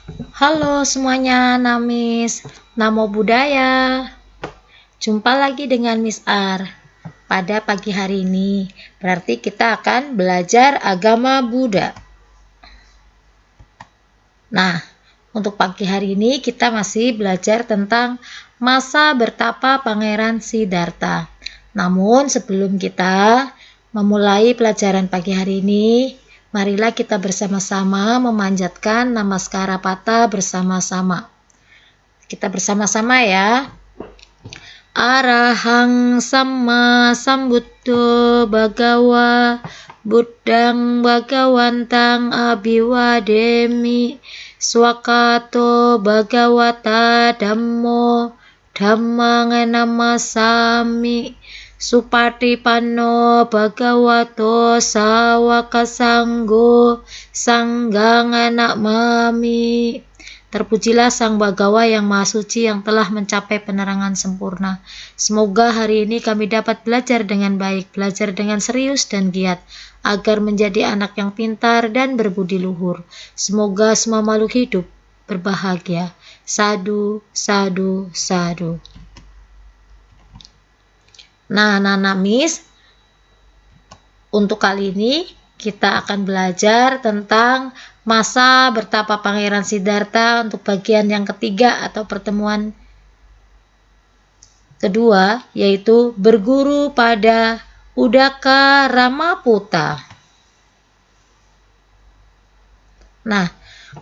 Halo semuanya, Namis. Namo Buddhaya. Jumpa lagi dengan Miss R. Pada pagi hari ini, berarti kita akan belajar agama Buddha. Nah, untuk pagi hari ini kita masih belajar tentang masa bertapa Pangeran Siddhartha. Namun sebelum kita memulai pelajaran pagi hari ini, marilah kita bersama-sama memanjatkan namaskara pata bersama-sama. Kita bersama-sama ya. Arahang Samma Sambuddho Bhagawa Buddhang Bhagawantang Abhiwademi Swakato Bhagawata Dhammo Dhammang Namasami Supatipanno Bhagavato Sawaka Sanggo Sanggang Namami. Terpujilah Sang Bhagawa yang Maha Suci yang telah mencapai penerangan sempurna. Semoga hari ini kami dapat belajar dengan baik, belajar dengan serius dan giat, agar menjadi anak yang pintar dan berbudi luhur. Semoga semua makhluk hidup berbahagia. Sadu, sadu, sadu. Nah, Miss, untuk kali ini kita akan belajar tentang masa bertapa Pangeran Siddhartha untuk bagian yang ketiga atau pertemuan kedua, yaitu berguru pada Udaka Ramaputta. Nah,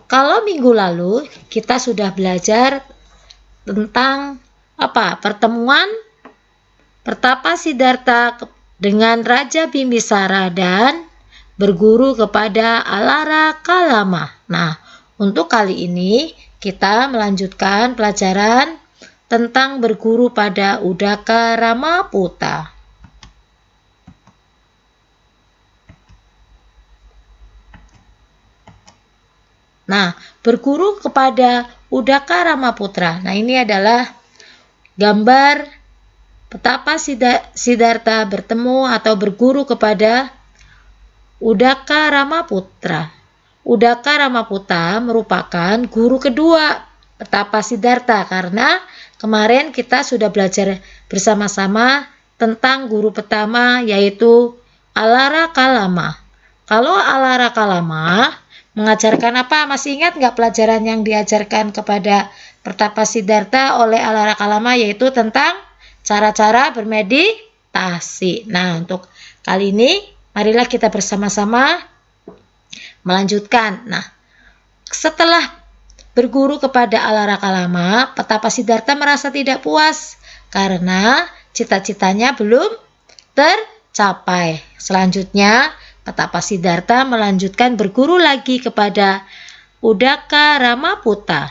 kalau minggu lalu kita sudah belajar tentang pertemuan bertapa Siddhartha dengan Raja Bimbisara dan berguru kepada Alara Kalama. Nah, untuk kali ini kita melanjutkan pelajaran tentang berguru pada Udaka Ramaputta. Nah, berguru kepada Udaka Ramaputta. Nah, ini adalah gambar betapa Siddhartha bertemu atau berguru kepada Udaka Ramaputta. Udaka Ramaputta merupakan guru kedua betapa Siddhartha, karena kemarin kita sudah belajar bersama-sama tentang guru pertama, yaitu Alara Kalama. Kalau Alara Kalama mengajarkan apa? Masih ingat nggak pelajaran yang diajarkan kepada pertapa Siddhartha oleh Alara Kalama, yaitu tentang cara-cara bermeditasi. Nah, untuk kali ini marilah kita bersama-sama melanjutkan. Nah, setelah berguru kepada Alara Kalama, petapa Siddhartha merasa tidak puas karena cita-citanya belum tercapai. Selanjutnya, petapa Siddhartha melanjutkan berguru lagi kepada Udaka Ramaputta.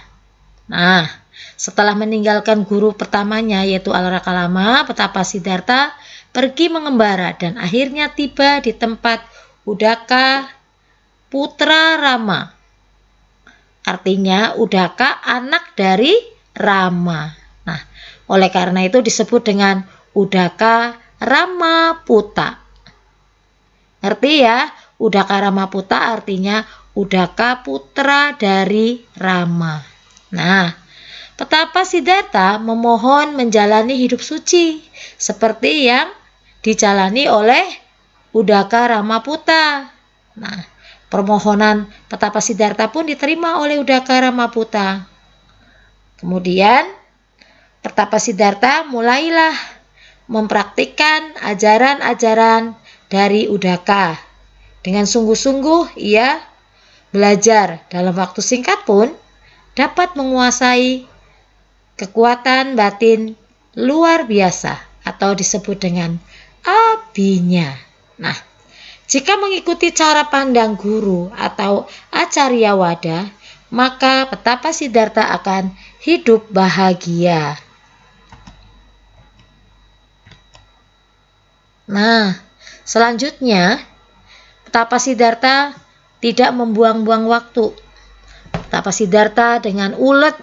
Nah, setelah meninggalkan guru pertamanya yaitu Alara Kalama, petapa Siddhartha pergi mengembara dan akhirnya tiba di tempat Udaka putra Rama. Artinya Udaka anak dari Rama. Nah, oleh karena itu disebut dengan Udaka Ramaputta. Ngerti ya? Udaka Ramaputta artinya Udaka putra dari Rama. Nah, petapa Siddhartha memohon menjalani hidup suci seperti yang dijalani oleh Udaka Ramaputta. Nah, permohonan petapa Siddhartha pun diterima oleh Udaka Ramaputta. Kemudian petapa Siddhartha mulailah mempraktikkan ajaran-ajaran dari Udaka. Dengan sungguh-sungguh ia belajar, dalam waktu singkat pun dapat menguasai kekuatan batin luar biasa atau disebut dengan abinya. Nah, jika mengikuti cara pandang guru atau acarya wada, maka petapa Siddhartha akan hidup bahagia. Nah, selanjutnya petapa Siddhartha tidak membuang-buang waktu. Petapa Siddhartha dengan ulet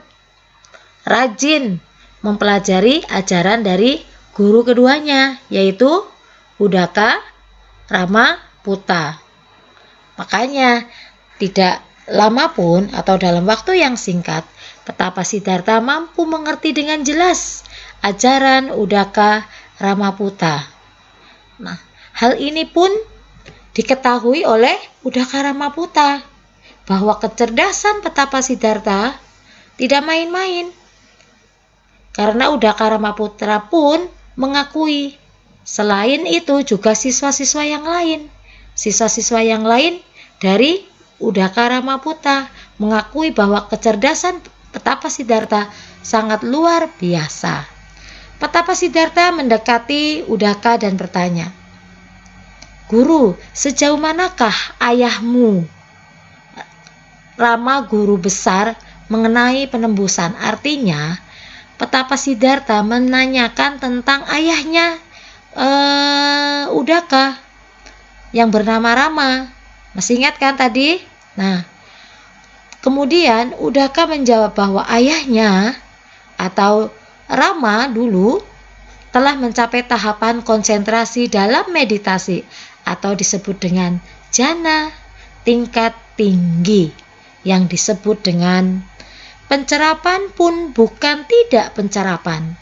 rajin mempelajari ajaran dari guru keduanya, yaitu Udaka Ramaputta. Makanya tidak lama pun atau dalam waktu yang singkat, Petapa Siddhartha mampu mengerti dengan jelas ajaran Udaka Ramaputa. Nah, hal ini pun diketahui oleh Udaka Ramaputa bahwa kecerdasan Petapa Siddhartha tidak main-main. Karena Udaka Ramaputra pun mengakui. Selain itu juga siswa-siswa yang lain dari Udaka Ramaputa mengakui bahwa kecerdasan Petapa Siddhartha sangat luar biasa. Petapa Siddhartha mendekati Udaka dan bertanya, "Guru, sejauh manakah ayahmu?" Rama guru besar mengenai penembusan. Artinya Petapa Siddhartha menanyakan tentang ayahnya Udaka yang bernama Rama. Masih ingat kan tadi? Nah, kemudian Udaka menjawab bahwa ayahnya atau Rama dulu telah mencapai tahapan konsentrasi dalam meditasi atau disebut dengan jana tingkat tinggi, yang disebut dengan pencerapan pun bukan tidak pencerapan,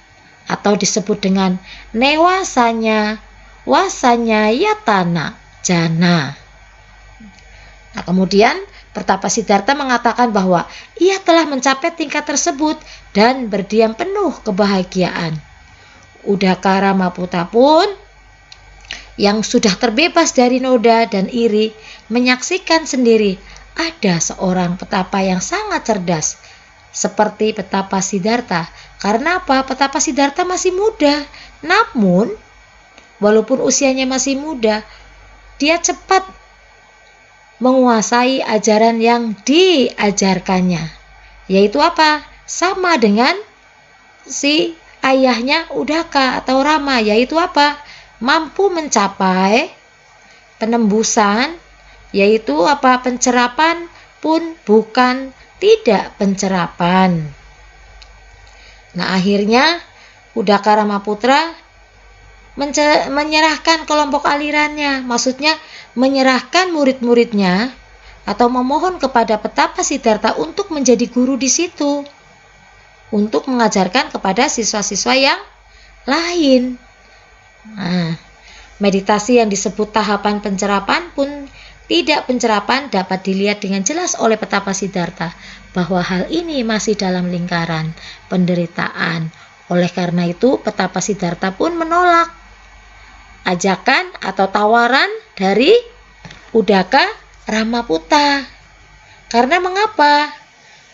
atau disebut dengan newasanya wasanya yatana jana. Nah, kemudian Petapa Siddhartha mengatakan bahwa ia telah mencapai tingkat tersebut dan berdiam penuh kebahagiaan. Udaka Ramaputa pun yang sudah terbebas dari noda dan iri menyaksikan sendiri ada seorang petapa yang sangat cerdas seperti Petapa Siddhartha. Karena apa? Petapa Siddhartha masih muda, namun walaupun usianya masih muda, dia cepat menguasai ajaran yang diajarkannya, yaitu apa? Sama dengan si ayahnya Udaka atau Rama, yaitu apa? Mampu mencapai penembusan, yaitu apa? Pencerapan pun bukan tidak pencerapan. Nah, akhirnya Udaka Ramaputra menyerahkan kelompok alirannya, maksudnya menyerahkan murid-muridnya atau memohon kepada Petapa Siddhartha untuk menjadi guru di situ, untuk mengajarkan kepada siswa-siswa yang lain. Nah, meditasi yang disebut tahapan pencerapan pun tidak pencerapan dapat dilihat dengan jelas oleh Petapa Siddhartha bahwa hal ini masih dalam lingkaran penderitaan. Oleh karena itu, Petapa Siddhartha pun menolak ajakan atau tawaran dari Udaka Ramaputa. Karena mengapa?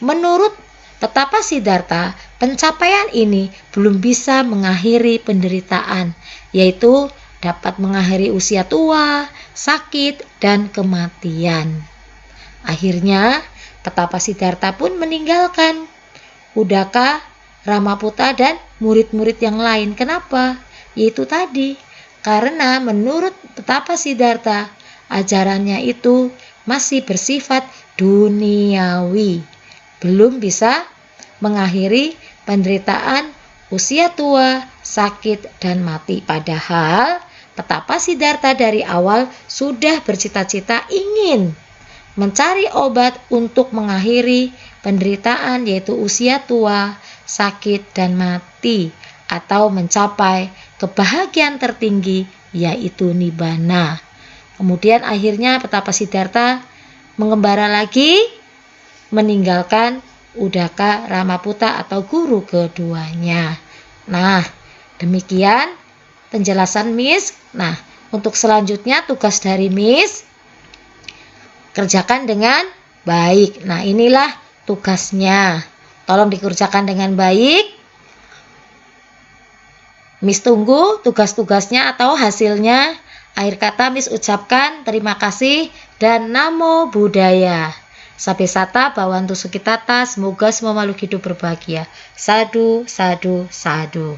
Menurut Petapa Siddhartha, pencapaian ini belum bisa mengakhiri penderitaan, yaitu dapat mengakhiri usia tua, sakit, dan kematian. Akhirnya, Petapa Siddhartha pun meninggalkan Udaka Ramaputa dan murid-murid yang lain. Kenapa? Yaitu tadi, karena menurut Petapa Siddhartha, ajarannya itu masih bersifat duniawi, belum bisa mengakhiri penderitaan usia tua, sakit, dan mati. Padahal Petapa Siddhartha dari awal sudah bercita-cita ingin mencari obat untuk mengakhiri penderitaan, yaitu usia tua, sakit, dan mati, atau mencapai kebahagiaan tertinggi, yaitu nibbana. Kemudian akhirnya Petapa Siddhartha mengembara lagi, meninggalkan Udaka Ramaputa atau guru keduanya. Nah, demikian penjelasan Miss. Nah, untuk selanjutnya tugas dari Miss, kerjakan dengan baik. Nah, inilah tugasnya. Tolong dikerjakan dengan baik. Miss tunggu tugas-tugasnya atau hasilnya. Akhir kata Miss ucapkan terima kasih dan Namo Buddhaya. Sabe sata Bhawantu Sukhitata, semoga semua makhluk hidup berbahagia. Sadu, sadu, sadu.